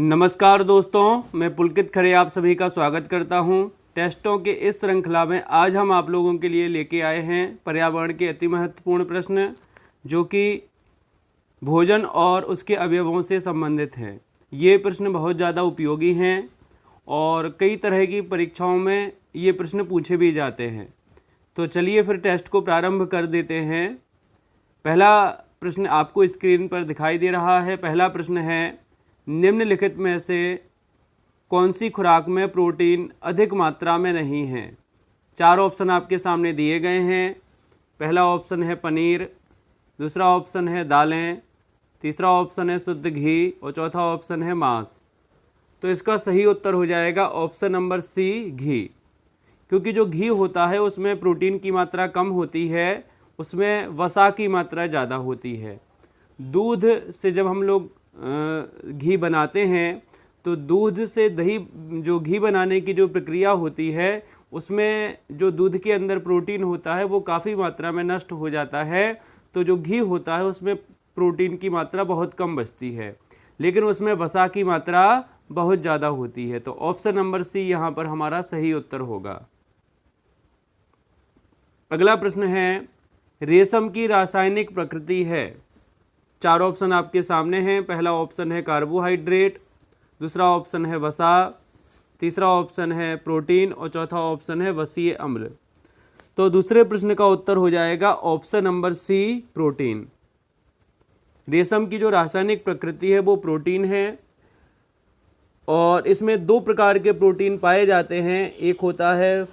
नमस्कार दोस्तों, मैं पुलकित खरे आप सभी का स्वागत करता हूं। टेस्टों के इस श्रृंखला में आज हम आप लोगों के लिए लेके आए हैं पर्यावरण के अति महत्वपूर्ण प्रश्न, जो कि भोजन और उसके अवयवों से संबंधित हैं। ये प्रश्न बहुत ज़्यादा उपयोगी हैं और कई तरह की परीक्षाओं में ये प्रश्न पूछे भी जाते हैं। तो चलिए फिर टेस्ट को प्रारंभ कर देते हैं। पहला प्रश्न आपको स्क्रीन पर दिखाई दे रहा है। पहला प्रश्न है, निम्नलिखित में से कौन सी खुराक में प्रोटीन अधिक मात्रा में नहीं है। 4 ऑप्शन आपके सामने दिए गए हैं। पहला ऑप्शन है पनीर, दूसरा ऑप्शन है दालें, तीसरा ऑप्शन है शुद्ध घी और चौथा ऑप्शन है मांस। तो इसका सही उत्तर हो जाएगा ऑप्शन नंबर सी, घी। क्योंकि जो घी होता है उसमें प्रोटीन की मात्रा कम होती है, उसमें वसा की मात्रा ज़्यादा होती है। दूध से जब हम लोग घी बनाते हैं तो दूध से दही, जो घी बनाने की जो प्रक्रिया होती है उसमें जो दूध के अंदर प्रोटीन होता है वो काफ़ी मात्रा में नष्ट हो जाता है। तो जो घी होता है उसमें प्रोटीन की मात्रा बहुत कम बचती है, लेकिन उसमें वसा की मात्रा बहुत ज़्यादा होती है। तो ऑप्शन नंबर सी यहाँ पर हमारा सही उत्तर होगा। अगला प्रश्न है, रेशम की रासायनिक प्रकृति है। 4 ऑप्शन आपके सामने हैं। पहला ऑप्शन है कार्बोहाइड्रेट, दूसरा ऑप्शन है वसा, तीसरा ऑप्शन है प्रोटीन और चौथा ऑप्शन है वसीय अम्ल। तो दूसरे प्रश्न का उत्तर हो जाएगा ऑप्शन नंबर सी, प्रोटीन। रेशम की जो रासायनिक प्रकृति है वो प्रोटीन है और इसमें 2 प्रकार के प्रोटीन पाए जाते हैं। एक होता है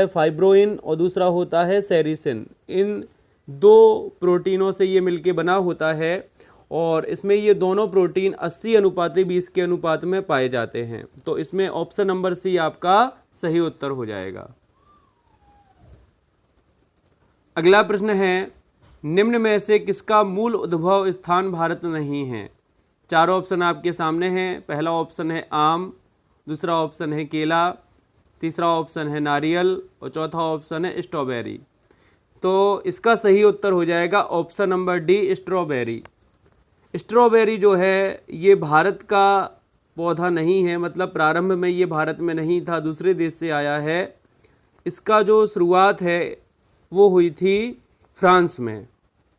फाइब्रोइन और दूसरा होता है सेरिसिन। इन 2 प्रोटीनों से ये मिलके बना होता है और इसमें ये दोनों प्रोटीन 80:20 के अनुपात में पाए जाते हैं। तो इसमें ऑप्शन नंबर सी आपका सही उत्तर हो जाएगा। अगला प्रश्न है, निम्न में से किसका मूल उद्भव स्थान भारत नहीं है। 4 ऑप्शन आपके सामने हैं। पहला ऑप्शन है आम, दूसरा ऑप्शन है केला, तीसरा ऑप्शन है नारियल और चौथा ऑप्शन है स्ट्रॉबेरी। तो इसका सही उत्तर हो जाएगा option number D, strawberry. Strawberry जो है ये भारत का पौधा नहीं है, मतलब प्रारंभ में ये भारत में नहीं था, दूसरे देश से आया है। इसका जो शुरुआत है वो हुई थी फ्रांस में।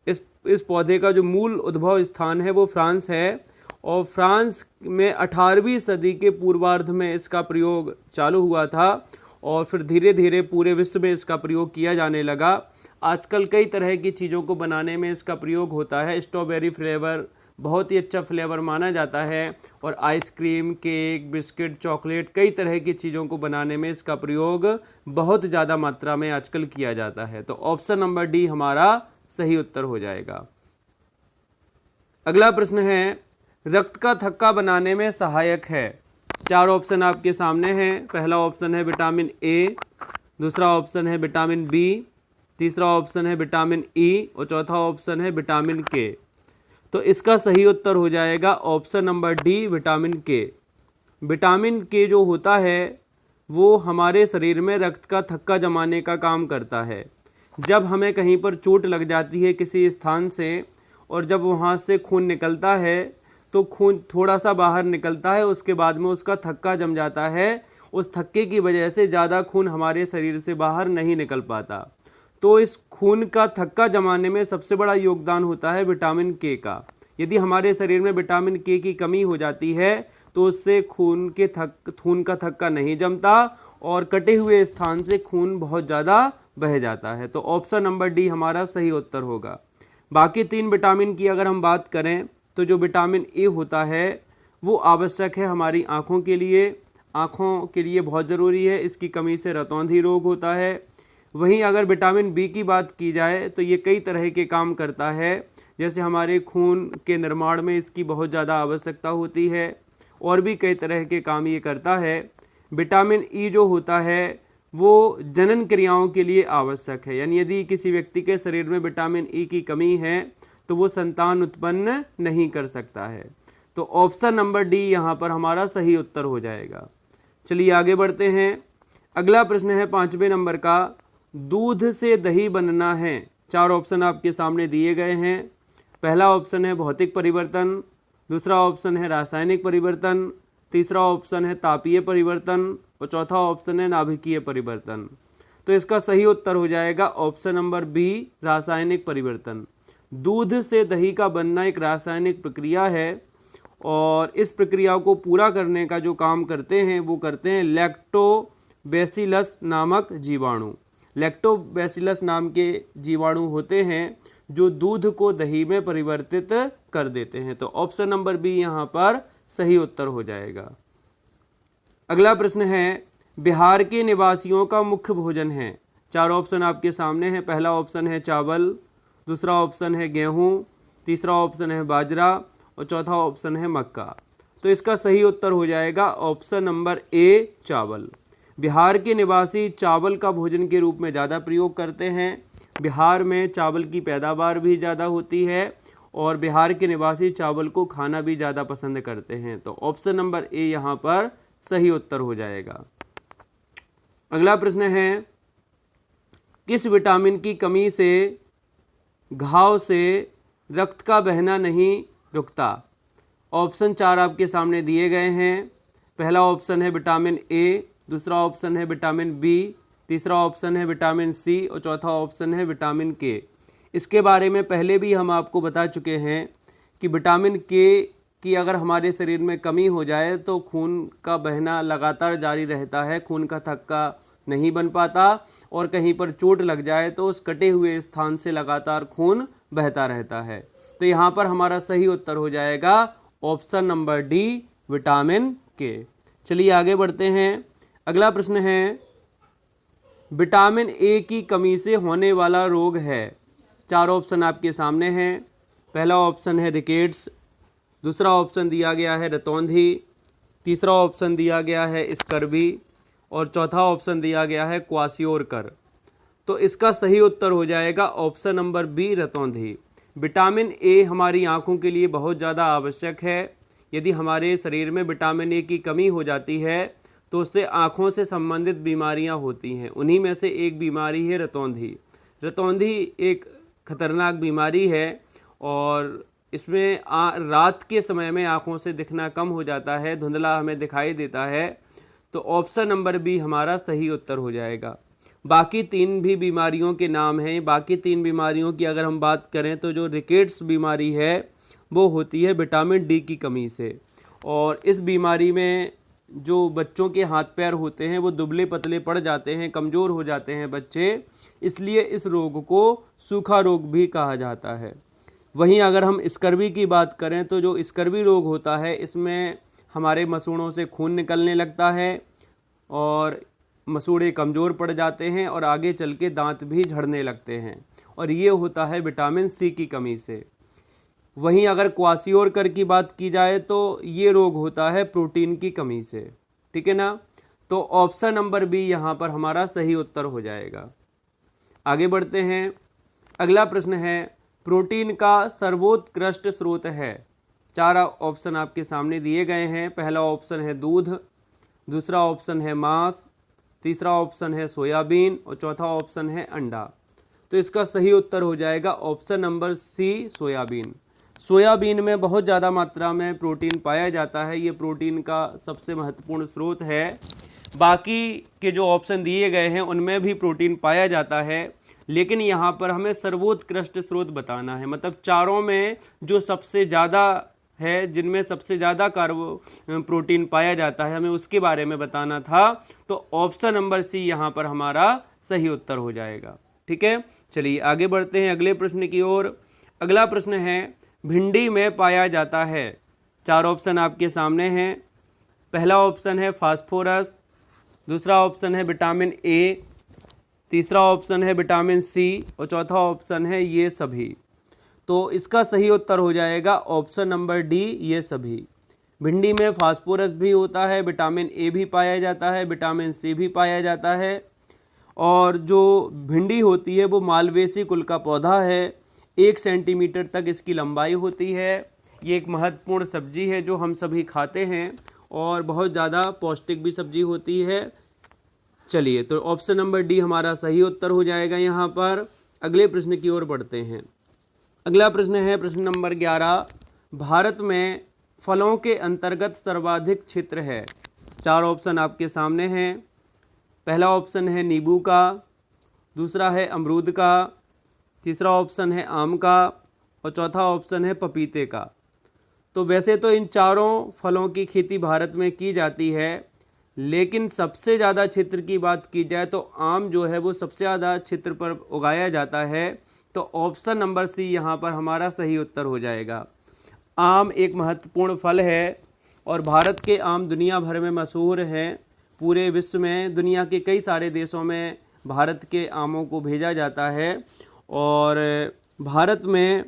इस पौधे का जो मूल उद्भव स्थान है वो फ्रांस है और फ्रांस में 18वीं सदी के पूर्वार्ध में इसका प्रयोग चालू हुआ था और फिर धीरे धीरे पूरे विश्व में इसका प्रयोग किया जाने लगा। आजकल कई तरह की चीज़ों को बनाने में इसका प्रयोग होता है। स्ट्रॉबेरी फ्लेवर बहुत ही अच्छा फ्लेवर माना जाता है और आइसक्रीम, केक, बिस्किट, चॉकलेट, कई तरह की चीज़ों को बनाने में इसका प्रयोग बहुत ज़्यादा मात्रा में आजकल किया जाता है। तो ऑप्शन नंबर डी हमारा सही उत्तर हो जाएगा। अगला प्रश्न है, रक्त का थक्का बनाने में सहायक है। 4 ऑप्शन आपके सामने हैं। पहला ऑप्शन है विटामिन ए, दूसरा ऑप्शन है विटामिन बी, तीसरा ऑप्शन है विटामिन ई और चौथा ऑप्शन है विटामिन के। तो इसका सही उत्तर हो जाएगा ऑप्शन नंबर डी, विटामिन के। विटामिन के जो होता है वो हमारे शरीर में रक्त का थक्का जमाने का काम करता है। जब हमें कहीं पर चोट लग जाती है किसी स्थान से और जब वहाँ से खून निकलता है तो खून थोड़ा सा बाहर निकलता है, उसके बाद में उसका थक्का जम जाता है। उस थक्के की वजह से ज़्यादा खून हमारे शरीर से बाहर नहीं निकल पाता। तो इस खून का थक्का जमाने में सबसे बड़ा योगदान होता है विटामिन के का। यदि हमारे शरीर में विटामिन के की कमी हो जाती है तो उससे खून का थक्का नहीं जमता और कटे हुए स्थान से खून बहुत ज़्यादा बह जाता है। तो ऑप्शन नंबर डी हमारा सही उत्तर होगा। बाकी 3 विटामिन की अगर हम बात करें तो जो विटामिन ए होता है वो आवश्यक है हमारी आँखों के लिए बहुत ज़रूरी है। इसकी कमी से रतौंधी रोग होता है। वहीं अगर विटामिन बी की बात की जाए तो ये कई तरह के काम करता है, जैसे हमारे खून के निर्माण में इसकी बहुत ज़्यादा आवश्यकता होती है और भी कई तरह के काम ये करता है। विटामिन ई जो होता है वो जनन क्रियाओं के लिए आवश्यक है, यानी यदि किसी व्यक्ति के शरीर में विटामिन ई की कमी है तो वो संतान उत्पन्न नहीं कर सकता है। तो ऑप्शन नंबर डी यहाँ पर हमारा सही उत्तर हो जाएगा। चलिए आगे बढ़ते हैं। अगला प्रश्न है 5वें नंबर का, दूध से दही बनना है। 4 ऑप्शन आपके सामने दिए गए हैं। पहला ऑप्शन है भौतिक परिवर्तन, दूसरा ऑप्शन है रासायनिक परिवर्तन, तीसरा ऑप्शन है तापीय परिवर्तन और चौथा ऑप्शन है नाभिकीय परिवर्तन। तो इसका सही उत्तर हो जाएगा ऑप्शन नंबर बी, रासायनिक परिवर्तन। दूध से दही का बनना एक रासायनिक प्रक्रिया है और इस प्रक्रिया को पूरा करने का जो काम करते हैं वो करते हैं लैक्टोबैसिलस नामक जीवाणु। लैक्टोबैसिलस नाम के जीवाणु होते हैं जो दूध को दही में परिवर्तित कर देते हैं। तो ऑप्शन नंबर बी यहाँ पर सही उत्तर हो जाएगा। अगला प्रश्न है, बिहार के निवासियों का मुख्य भोजन है। चार ऑप्शन आपके सामने हैं। पहला ऑप्शन है चावल, दूसरा ऑप्शन है गेहूं, तीसरा ऑप्शन है बाजरा और चौथा ऑप्शन है मक्का। तो इसका सही उत्तर हो जाएगा ऑप्शन नंबर ए, चावल। बिहार के निवासी चावल का भोजन के रूप में ज़्यादा प्रयोग करते हैं। बिहार में चावल की पैदावार भी ज़्यादा होती है और बिहार के निवासी चावल को खाना भी ज़्यादा पसंद करते हैं। तो ऑप्शन नंबर ए यहाँ पर सही उत्तर हो जाएगा। अगला प्रश्न है, किस विटामिन की कमी से घाव से रक्त का बहना नहीं रुकता? ऑप्शन चार आपके सामने दिए गए हैं। पहला ऑप्शन है विटामिन ए, दूसरा ऑप्शन है विटामिन बी, तीसरा ऑप्शन है विटामिन सी और चौथा ऑप्शन है विटामिन के। इसके बारे में पहले भी हम आपको बता चुके हैं कि विटामिन के की अगर हमारे शरीर में कमी हो जाए तो खून का बहना लगातार जारी रहता है, खून का थक्का नहीं बन पाता और कहीं पर चोट लग जाए तो उस कटे हुए स्थान से लगातार खून बहता रहता है। तो यहाँ पर हमारा सही उत्तर हो जाएगा ऑप्शन नंबर डी, विटामिन के। चलिए आगे बढ़ते हैं। अगला प्रश्न है, विटामिन ए की कमी से होने वाला रोग है। चार ऑप्शन आपके सामने हैं। पहला ऑप्शन है रिकेट्स, दूसरा ऑप्शन दिया गया है रतौंधी, तीसरा ऑप्शन दिया गया है स्कर्वी और चौथा ऑप्शन दिया गया है क्वासियोरकर। तो इसका सही उत्तर हो जाएगा ऑप्शन नंबर बी, रतौंधी। विटामिन ए हमारी आँखों के लिए बहुत ज़्यादा आवश्यक है। यदि हमारे शरीर में विटामिन ए की कमी हो जाती है तो उससे आँखों से संबंधित बीमारियां होती हैं। उन्हीं में से एक बीमारी है रतौंधी। रतौंधी एक खतरनाक बीमारी है और इसमें रात के समय में आँखों से दिखना कम हो जाता है, धुंधला हमें दिखाई देता है। तो ऑप्शन नंबर बी हमारा सही उत्तर हो जाएगा। बाकी तीन भी बीमारियों के नाम हैं। बाकी तीन बीमारियों की अगर हम बात करें तो जो रिकेट्स बीमारी है वो होती है विटामिन डी की कमी से, और इस बीमारी में जो बच्चों के हाथ पैर होते हैं वो दुबले पतले पड़ जाते हैं, कमज़ोर हो जाते हैं बच्चे, इसलिए इस रोग को सूखा रोग भी कहा जाता है। वहीं अगर हम स्कर्वी की बात करें तो जो स्कर्वी रोग होता है इसमें हमारे मसूड़ों से खून निकलने लगता है और मसूड़े कमज़ोर पड़ जाते हैं और आगे चल के दांत भी झड़ने लगते हैं, और ये होता है विटामिन सी की कमी से। वहीं अगर क्वासियोरकर की बात की जाए तो ये रोग होता है प्रोटीन की कमी से। ठीक है ना? तो ऑप्शन नंबर बी यहाँ पर हमारा सही उत्तर हो जाएगा। आगे बढ़ते हैं। अगला प्रश्न है, प्रोटीन का सर्वोत्कृष्ट स्रोत है। चार ऑप्शन आपके सामने दिए गए हैं। पहला ऑप्शन है दूध, दूसरा ऑप्शन है मांस, तीसरा ऑप्शन है सोयाबीन और चौथा ऑप्शन है अंडा। तो इसका सही उत्तर हो जाएगा option number C, soybean. Soybean में बहुत ज़्यादा मात्रा में प्रोटीन पाया जाता है। ये प्रोटीन का सबसे महत्वपूर्ण स्रोत है। बाकी के जो ऑप्शन दिए गए हैं उनमें भी प्रोटीन पाया जाता है, लेकिन यहाँ पर हमें सर्वोत्कृष्ट स्रोत बताना है। मतलब चारों में जो सबसे ज़्यादा है, जिनमें सबसे ज़्यादा प्रोटीन पाया जाता है, हमें उसके बारे में बताना था। तो ऑप्शन नंबर सी यहाँ पर हमारा सही उत्तर हो जाएगा। ठीक है, चलिए आगे बढ़ते हैं अगले प्रश्न की ओर। अगला प्रश्न है, भिंडी में पाया जाता है। चार ऑप्शन आपके सामने हैं। पहला ऑप्शन है फास्फोरस, दूसरा ऑप्शन है विटामिन ए, तीसरा ऑप्शन है विटामिन सी और चौथा ऑप्शन है ये सभी। तो इसका सही उत्तर हो जाएगा ऑप्शन नंबर डी, ये सभी। भिंडी में फास्फोरस भी होता है, विटामिन ए भी पाया जाता है, विटामिन सी भी पाया जाता है, और जो भिंडी होती है वो मालवेसी कुल का पौधा है। 1 सेंटीमीटर तक इसकी लंबाई होती है। ये एक महत्वपूर्ण सब्जी है जो हम सभी खाते हैं और बहुत ज़्यादा पौष्टिक भी सब्जी होती है। चलिए, तो ऑप्शन नंबर डी हमारा सही उत्तर हो जाएगा। यहाँ पर अगले प्रश्न की ओर बढ़ते हैं। अगला प्रश्न है प्रश्न नंबर 11। भारत में फलों के अंतर्गत सर्वाधिक क्षेत्र है? चार ऑप्शन आपके सामने हैं। पहला ऑप्शन है नींबू का, दूसरा है अमरूद का, तीसरा ऑप्शन है आम का और चौथा ऑप्शन है पपीते का। तो वैसे तो इन चारों फलों की खेती भारत में की जाती है, लेकिन सबसे ज़्यादा क्षेत्र की बात की जाए तो आम जो है वो सबसे ज़्यादा क्षेत्र पर उगाया जाता है। तो ऑप्शन नंबर सी यहाँ पर हमारा सही उत्तर हो जाएगा। आम एक महत्वपूर्ण फल है और भारत के आम दुनिया भर में मशहूर हैं। पूरे विश्व में दुनिया के कई सारे देशों में भारत के आमों को भेजा जाता है और भारत में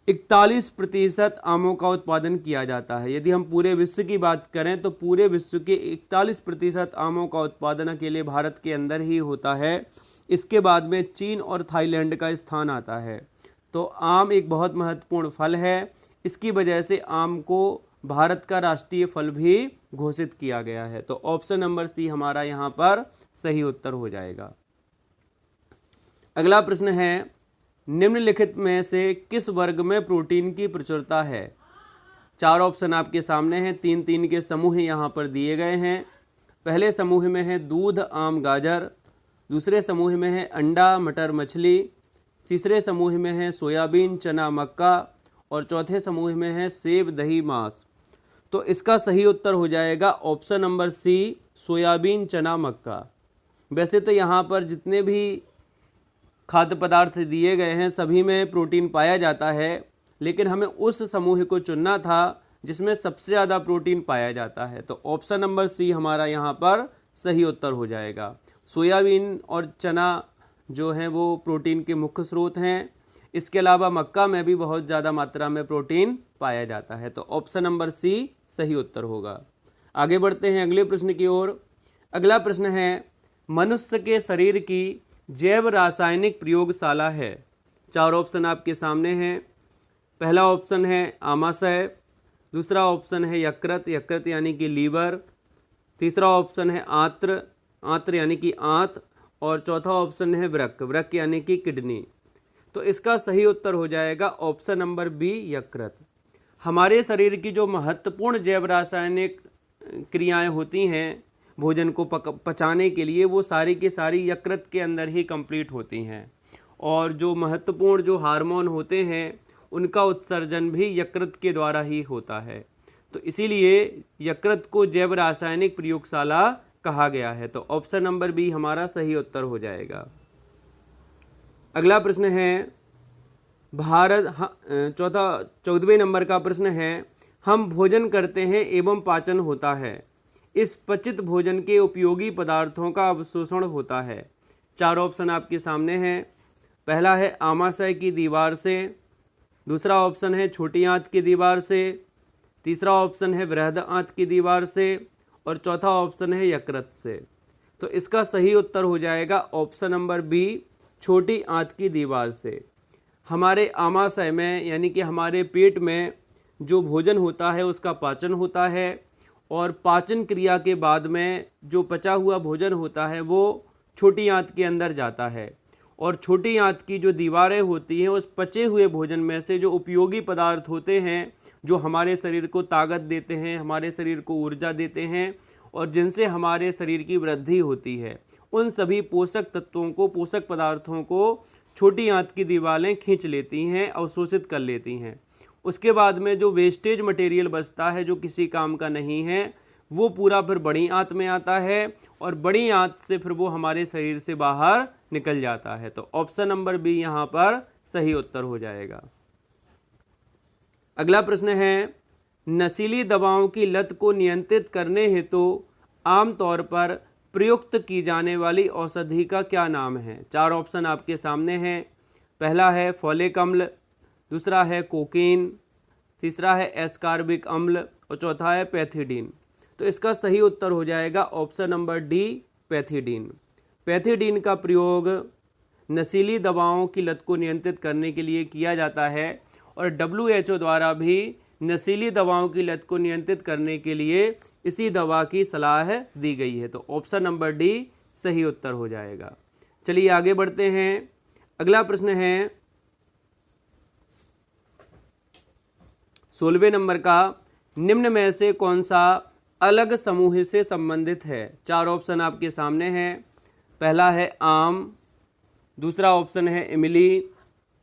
41% आमों का उत्पादन किया जाता है। यदि हम पूरे विश्व की बात करें तो पूरे विश्व के 41% आमों का उत्पादन अकेले भारत के अंदर ही होता है। इसके बाद में चीन और थाईलैंड का स्थान आता है। तो आम एक बहुत महत्वपूर्ण फल है। इसकी वजह से आम को भारत का राष्ट्रीय फल भी घोषित किया गया है। तो ऑप्शन नंबर सी हमारा यहाँ पर सही उत्तर हो जाएगा। अगला प्रश्न है, निम्नलिखित में से किस वर्ग में प्रोटीन की प्रचुरता है? चार ऑप्शन आपके सामने हैं। 3-3 के समूह यहाँ पर दिए गए हैं। पहले समूह में है दूध, आम, गाजर, दूसरे समूह में है अंडा, मटर, मछली, तीसरे समूह में है सोयाबीन, चना, मक्का और चौथे समूह में है सेब, दही, मांस। तो इसका सही उत्तर हो जाएगा ऑप्शन नंबर सी, सोयाबीन, चना, मक्का। वैसे तो यहाँ पर जितने भी खाद्य पदार्थ दिए गए हैं सभी में प्रोटीन पाया जाता है, लेकिन हमें उस समूह को चुनना था जिसमें सबसे ज़्यादा प्रोटीन पाया जाता है। तो ऑप्शन नंबर सी हमारा यहाँ पर सही उत्तर हो जाएगा। सोयाबीन और चना जो हैं वो प्रोटीन के मुख्य स्रोत हैं। इसके अलावा मक्का में भी बहुत ज़्यादा मात्रा में प्रोटीन पाया जाता है। तो ऑप्शन नंबर सी सही उत्तर होगा। आगे बढ़ते हैं अगले प्रश्न की ओर। अगला प्रश्न है, मनुष्य के शरीर की जैव रासायनिक प्रयोगशाला है? चार ऑप्शन आपके सामने हैं। पहला ऑप्शन है आमाशय, दूसरा ऑप्शन है यकृत, यकृत यानी कि लीवर, तीसरा ऑप्शन है आंत्र, आंत्र यानी कि आंत और चौथा ऑप्शन है वृक्क, वृक्क यानी कि किडनी। तो इसका सही उत्तर हो जाएगा ऑप्शन नंबर बी, यकृत। हमारे शरीर की जो महत्वपूर्ण जैव रासायनिक क्रियाएं होती हैं भोजन को पचाने के लिए, वो सारी की सारी यकृत के अंदर ही कंप्लीट होती हैं। और जो महत्वपूर्ण जो हार्मोन होते हैं उनका उत्सर्जन भी यकृत के द्वारा ही होता है। तो इसीलिए यकृत को जैव रासायनिक प्रयोगशाला कहा गया है। तो ऑप्शन नंबर बी हमारा सही उत्तर हो जाएगा। अगला प्रश्न है भारत 14वें नंबर का प्रश्न है, हम भोजन करते हैं एवं पाचन होता है, इस पचित भोजन के उपयोगी पदार्थों का अवशोषण होता है। चार ऑप्शन आपके सामने हैं। पहला है आमाशय की दीवार से, दूसरा ऑप्शन है छोटी आंत की दीवार से, तीसरा ऑप्शन है बृहद आंत की दीवार से और चौथा ऑप्शन है यकृत से। तो इसका सही उत्तर हो जाएगा ऑप्शन नंबर बी, छोटी आंत की दीवार से। हमारे आमाशय में यानी कि हमारे पेट में जो भोजन होता है उसका पाचन होता है और पाचन क्रिया के बाद में जो पचा हुआ भोजन होता है वो छोटी आंत के अंदर जाता है और छोटी आंत की जो दीवारें होती हैं उस पचे हुए भोजन में से जो उपयोगी पदार्थ होते हैं जो हमारे शरीर को ताकत देते हैं, हमारे शरीर को ऊर्जा देते हैं और जिनसे हमारे शरीर की वृद्धि होती है, उन सभी पोषक तत्वों को, पोषक पदार्थों को छोटी आंत की दीवारें खींच लेती हैं, अवशोषित कर लेती हैं। उसके बाद में जो वेस्टेज मटेरियल बचता है जो किसी काम का नहीं है वो पूरा फिर बड़ी आंत में आता है और बड़ी आंत से फिर वो हमारे शरीर से बाहर निकल जाता है। तो ऑप्शन नंबर बी यहाँ पर सही उत्तर हो जाएगा। अगला प्रश्न है, नशीली दवाओं की लत को नियंत्रित करने हेतु आमतौर पर प्रयुक्त की जाने वाली औषधि का क्या नाम है? चार ऑप्शन आपके सामने हैं। पहला है फोलिक अम्ल, दूसरा है कोकीन, तीसरा है एस्कॉर्बिक अम्ल और चौथा है पैथिडीन। तो इसका सही उत्तर हो जाएगा option number D, pethidine. Pethidine का प्रयोग नशीली दवाओं की लत को नियंत्रित करने के लिए किया जाता है और WHO द्वारा भी नशीली दवाओं की लत को नियंत्रित करने के लिए इसी दवा की सलाह दी गई है। तो ऑप्शन नंबर डी सही उत्तर हो जाएगा। चलिए आगे बढ़ते हैं। अगला प्रश्न है 16वें नंबर का, निम्न में से कौन सा अलग समूह से संबंधित है? चार ऑप्शन आपके सामने हैं। पहला है आम, दूसरा ऑप्शन है इमली,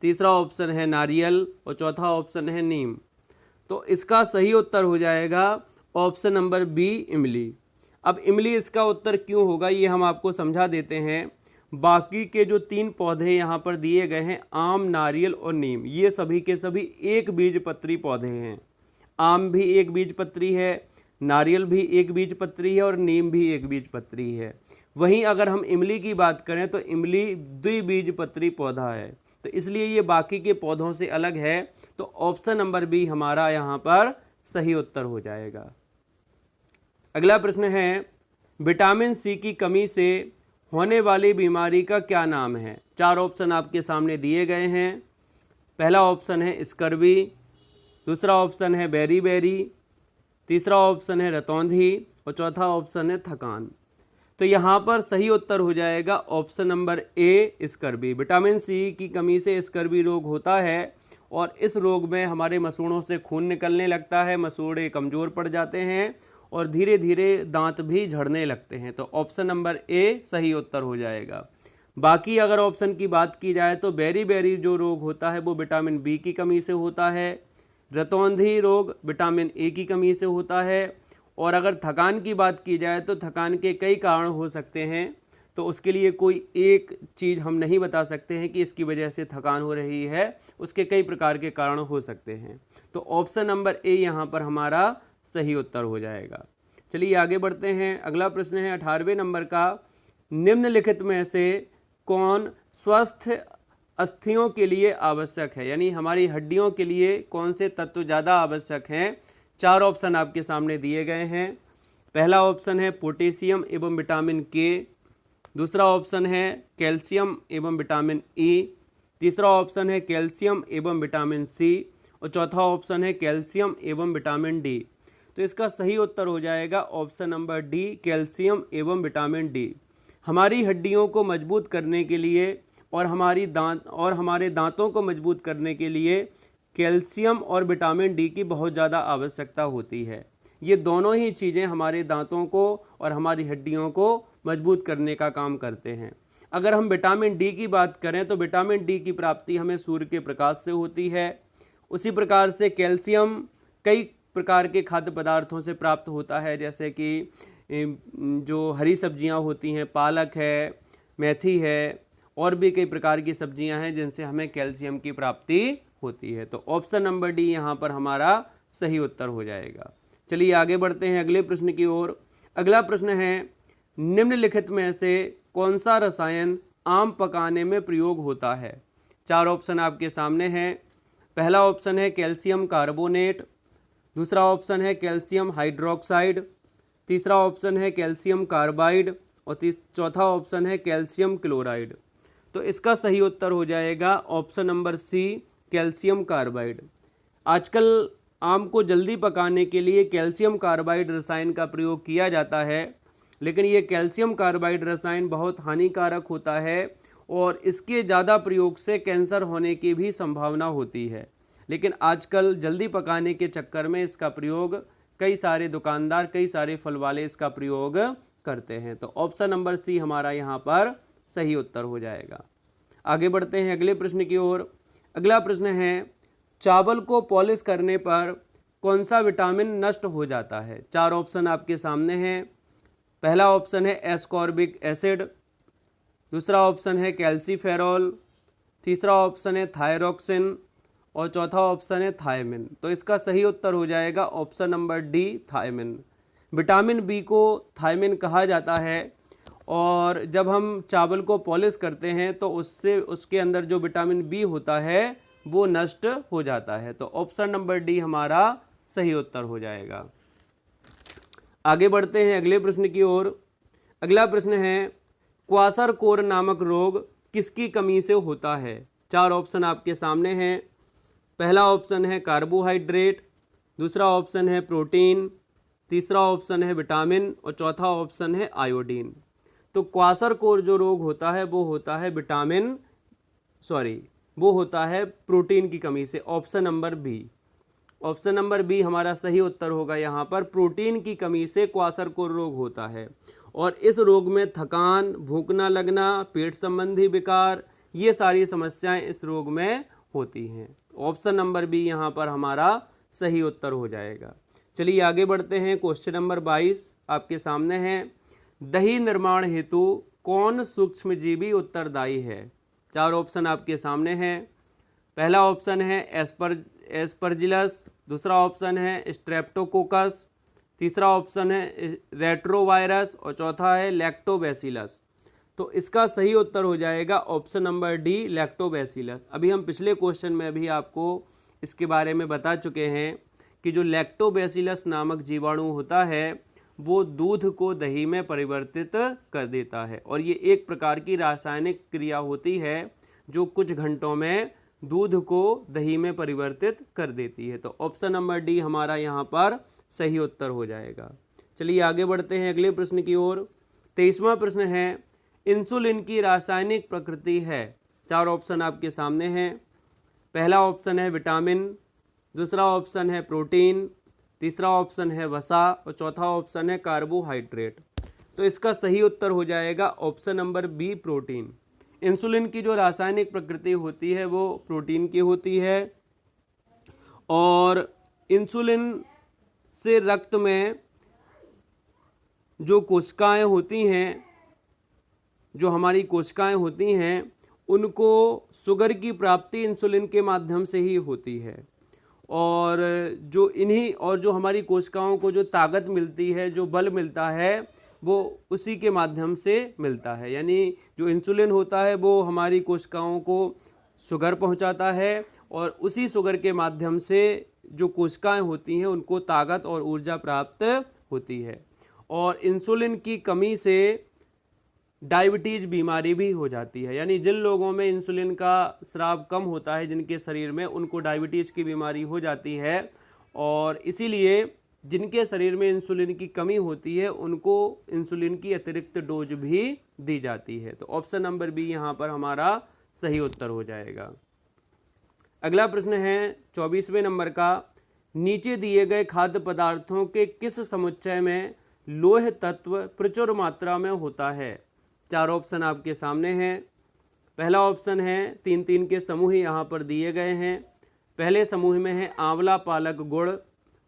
तीसरा ऑप्शन है नारियल और चौथा ऑप्शन है नीम। तो इसका सही उत्तर हो जाएगा ऑप्शन नंबर बी, इमली। अब इमली इसका उत्तर क्यों होगा ये हम आपको समझा देते हैं। बाकी के जो 3 पौधे यहाँ पर दिए गए हैं, आम, नारियल और नीम, ये सभी के सभी एक बीजपत्री पौधे हैं। आम भी एक बीजपत्री है, नारियल भी एक बीजपत्री है और नीम भी एक बीजपत्री है। वहीं अगर हम इमली की बात करें तो इमली द्विबीजपत्री पौधा है, तो इसलिए ये बाकी के पौधों से अलग है। तो ऑप्शन नंबर बी हमारा यहाँ पर सही उत्तर हो जाएगा। अगला प्रश्न है, विटामिन सी की कमी से होने वाली बीमारी का क्या नाम है? चार ऑप्शन आपके सामने दिए गए हैं। पहला ऑप्शन है स्कर्वी, दूसरा ऑप्शन है बेरी, तीसरा ऑप्शन है रतौंधी और चौथा ऑप्शन है थकान। तो यहाँ पर सही उत्तर हो जाएगा option number A, scurvy. Vitamin C की कमी से स्कर्वी रोग होता है और इस रोग में हमारे मसूड़ों से खून निकलने लगता है, मसूड़े कमज़ोर पड़ जाते हैं और धीरे धीरे दांत भी झड़ने लगते हैं। तो ऑप्शन नंबर ए सही उत्तर हो जाएगा। बाकी अगर ऑप्शन की बात की जाए तो बेरी जो रोग होता है वो विटामिन बी की कमी से होता है, रतौंधी रोग विटामिन ए की कमी से होता है, और अगर थकान की बात की जाए तो थकान के कई कारण हो सकते हैं, तो उसके लिए कोई एक चीज़ हम नहीं बता सकते हैं कि इसकी वजह से थकान हो रही है, उसके कई प्रकार के कारण हो सकते हैं। तो ऑप्शन नंबर ए यहाँ पर हमारा सही उत्तर हो जाएगा। चलिए आगे बढ़ते हैं। अगला प्रश्न है 18वें नंबर का, निम्नलिखित में से कौन स्वस्थ अस्थियों के लिए आवश्यक है? यानी हमारी हड्डियों के लिए कौन से तत्व ज़्यादा आवश्यक हैं? चार ऑप्शन आपके सामने दिए गए हैं। पहला ऑप्शन है पोटेशियम एवं विटामिन के, दूसरा ऑप्शन है कैल्शियम एवं विटामिन ई, तीसरा ऑप्शन है कैल्शियम एवं विटामिन सी और चौथा ऑप्शन है कैल्शियम एवं विटामिन डी। तो इसका सही उत्तर हो जाएगा ऑप्शन नंबर डी, कैल्शियम एवं विटामिन डी। हमारी हड्डियों को मजबूत करने के लिए और हमारे दांतों को मजबूत करने के लिए कैल्शियम और विटामिन डी की बहुत ज़्यादा आवश्यकता होती है। ये दोनों ही चीज़ें हमारे दांतों को और हमारी हड्डियों को मजबूत करने का काम करते हैं। अगर हम विटामिन डी की बात करें तो विटामिन डी की प्राप्ति हमें सूर्य के प्रकाश से होती है। उसी प्रकार से कैल्शियम कई प्रकार के खाद्य पदार्थों से प्राप्त होता है, जैसे कि जो हरी सब्जियां होती हैं, पालक है, मेथी है, और भी कई प्रकार की सब्जियां हैं जिनसे हमें कैल्शियम की प्राप्ति होती है। तो ऑप्शन नंबर डी यहाँ पर हमारा सही उत्तर हो जाएगा। चलिए आगे बढ़ते हैं अगले प्रश्न की ओर। अगला प्रश्न है, निम्नलिखित में से कौन सा रसायन आम पकाने में प्रयोग होता है? चार ऑप्शन आपके सामने हैं। पहला ऑप्शन है कैल्शियम कार्बोनेट, दूसरा ऑप्शन है कैल्शियम हाइड्रोक्साइड, तीसरा ऑप्शन है कैल्शियम कार्बाइड और चौथा ऑप्शन है कैल्शियम क्लोराइड। तो इसका सही उत्तर हो जाएगा option number C, calcium carbide. आजकल आम को जल्दी पकाने के लिए कैल्शियम कार्बाइड रसायन का प्रयोग किया जाता है, लेकिन ये कैल्शियम कार्बाइड रसायन बहुत हानिकारक होता है और इसके ज़्यादा प्रयोग से कैंसर होने की भी संभावना होती है। लेकिन आजकल जल्दी पकाने के चक्कर में इसका प्रयोग कई सारे दुकानदार, कई सारे फल वाले इसका प्रयोग करते हैं। तो ऑप्शन नंबर सी हमारा यहाँ पर सही उत्तर हो जाएगा। आगे बढ़ते हैं अगले प्रश्न की ओर। अगला प्रश्न है, चावल को पॉलिश करने पर कौन सा विटामिन नष्ट हो जाता है? चार ऑप्शन आपके सामने हैं। पहला ऑप्शन है एस्कॉर्बिक एसिड, दूसरा ऑप्शन है कैल्सीफेरॉल, तीसरा ऑप्शन है थायरोक्सिन और चौथा ऑप्शन है थायमिन। तो इसका सही उत्तर हो जाएगा option number D, thiamine. Vitamin B को थायमिन कहा जाता है और जब हम चावल को पॉलिश करते हैं तो उसके अंदर जो विटामिन बी होता है वो नष्ट हो जाता है। तो ऑप्शन नंबर डी हमारा सही उत्तर हो जाएगा। आगे बढ़ते हैं अगले प्रश्न की ओर। अगला प्रश्न है, क्वासरकोर नामक रोग किसकी कमी से होता है? चार ऑप्शन आपके सामने हैं। पहला ऑप्शन है कार्बोहाइड्रेट, दूसरा ऑप्शन है प्रोटीन, तीसरा ऑप्शन है विटामिन और चौथा ऑप्शन है आयोडीन। तो क्वासरकोर जो रोग होता है वो होता है प्रोटीन की कमी से, option number B. Option number B हमारा सही उत्तर होगा यहाँ पर। प्रोटीन की कमी से क्वाशरकोर रोग होता है और इस रोग में थकान, भूख न लगना, पेट संबंधी विकार, ये सारी समस्याएं इस रोग में होती हैं। ऑप्शन नंबर बी यहाँ पर हमारा सही उत्तर हो जाएगा। चलिए आगे बढ़ते हैं। क्वेश्चन नंबर 22 आपके सामने है। दही निर्माण हेतु कौन सूक्ष्मजीवी उत्तरदायी है? 4 ऑप्शन आपके सामने हैं। पहला ऑप्शन है एस्परजिलस, दूसरा ऑप्शन है स्ट्रेप्टोकोकस, तीसरा ऑप्शन है रेट्रोवायरस और चौथा है लैक्टोबैसिलस। तो इसका सही उत्तर हो जाएगा ऑप्शन नंबर डी, लैक्टोबैसिलस। अभी हम पिछले क्वेश्चन में भी आपको इसके बारे में बता चुके हैं कि जो लैक्टोबैसिलस नामक जीवाणु होता है वो दूध को दही में परिवर्तित कर देता है और ये एक प्रकार की रासायनिक क्रिया होती है जो कुछ घंटों में दूध को दही में परिवर्तित कर देती है। तो ऑप्शन नंबर डी हमारा यहाँ पर सही उत्तर हो जाएगा। चलिए आगे बढ़ते हैं अगले प्रश्न की ओर। 23वां प्रश्न है, इंसुलिन की रासायनिक प्रकृति है। 4 ऑप्शन आपके सामने हैं। पहला ऑप्शन है विटामिन, दूसरा ऑप्शन है प्रोटीन, तीसरा ऑप्शन है वसा और चौथा ऑप्शन है कार्बोहाइड्रेट। तो इसका सही उत्तर हो जाएगा option number B, protein. Insulin की जो रासायनिक प्रकृति होती है वो प्रोटीन की होती है और इंसुलिन से रक्त में जो कोशिकाएं होती हैं, जो हमारी कोशिकाएं होती हैं, उनको शुगर की प्राप्ति इंसुलिन के माध्यम से ही होती है और जो हमारी कोशिकाओं को जो ताकत मिलती है, जो बल मिलता है, वो उसी के माध्यम से मिलता है। यानी जो इंसुलिन होता है वो हमारी कोशिकाओं को शुगर पहुंचाता है और उसी शुगर के माध्यम से जो कोशिकाएं होती हैं उनको ताकत और ऊर्जा प्राप्त होती है। और इंसुलिन की कमी से डायबिटीज़ बीमारी भी हो जाती है। यानी जिन लोगों में इंसुलिन का स्राव कम होता है जिनके शरीर में, उनको डायबिटीज़ की बीमारी हो जाती है और इसीलिए जिनके शरीर में इंसुलिन की कमी होती है उनको इंसुलिन की अतिरिक्त डोज भी दी जाती है। तो ऑप्शन नंबर बी यहाँ पर हमारा सही उत्तर हो जाएगा। अगला प्रश्न है 24वें नंबर का। नीचे दिए गए खाद्य पदार्थों के किस समुच्चय में लोह तत्व प्रचुर मात्रा में होता है? 4 ऑप्शन आपके सामने हैं। पहला ऑप्शन है 3 के समूह यहाँ पर दिए गए हैं। पहले समूह में है आंवला पालक गुड़,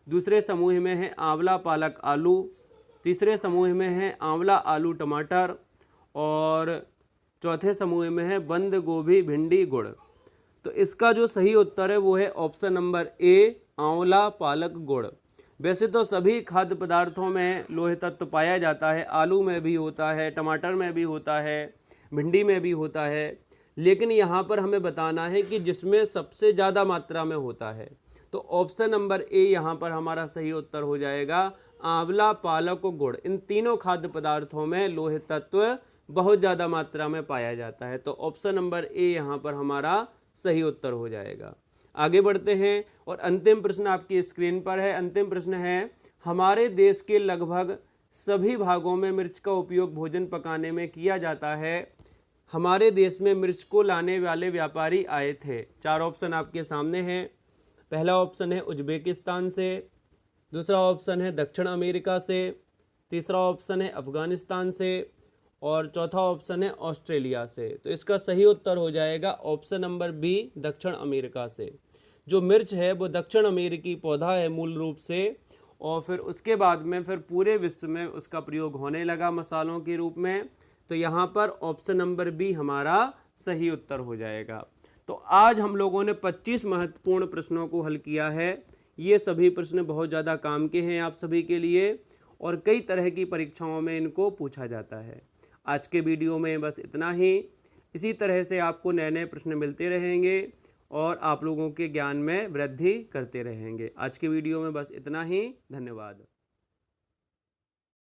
दूसरे समूह में है आंवला पालक आलू, तीसरे समूह में है आंवला आलू टमाटर और चौथे समूह में है बंद गोभी भिंडी गुड़। तो इसका जो सही उत्तर है वो है ऑप्शन नंबर ए, आंवला पालक गुड़। वैसे तो सभी खाद्य पदार्थों में लोह तत्व पाया जाता है, आलू में भी होता है, टमाटर में भी होता है, भिंडी में भी होता है, लेकिन यहाँ पर हमें बताना है कि जिसमें सबसे ज़्यादा मात्रा में होता है। तो ऑप्शन नंबर ए यहाँ पर हमारा सही उत्तर हो जाएगा, आंवला पालक और गुड़। इन तीनों खाद्य पदार्थों में लोह तत्व बहुत ज़्यादा मात्रा में पाया जाता है। तो ऑप्शन नंबर ए यहाँ पर हमारा सही उत्तर हो जाएगा। आगे बढ़ते हैं और अंतिम प्रश्न आपकी स्क्रीन पर है। अंतिम प्रश्न है, हमारे देश के लगभग सभी भागों में मिर्च का उपयोग भोजन पकाने में किया जाता है। हमारे देश में मिर्च को लाने वाले व्यापारी आए थे। 4 ऑप्शन आपके सामने हैं। पहला ऑप्शन है उज्बेकिस्तान से, दूसरा ऑप्शन है दक्षिण अमेरिका से, तीसरा ऑप्शन है अफ़गानिस्तान से और चौथा ऑप्शन है ऑस्ट्रेलिया से। तो इसका सही उत्तर हो जाएगा ऑप्शन नंबर बी, दक्षिण अमेरिका से। जो मिर्च है वो दक्षिण अमेरिकी पौधा है मूल रूप से और फिर उसके बाद में फिर पूरे विश्व में उसका प्रयोग होने लगा मसालों के रूप में। तो यहाँ पर ऑप्शन नंबर बी हमारा सही उत्तर हो जाएगा। तो आज हम लोगों ने 25 महत्वपूर्ण प्रश्नों को हल किया है। ये सभी प्रश्न बहुत ज़्यादा काम के हैं आप सभी के लिए और कई तरह की परीक्षाओं में इनको पूछा जाता है। आज के वीडियो में बस इतना ही। इसी तरह से आपको नए नए प्रश्न मिलते रहेंगे और आप लोगों के ज्ञान में वृद्धि करते रहेंगे। आज के वीडियो में बस इतना ही। धन्यवाद।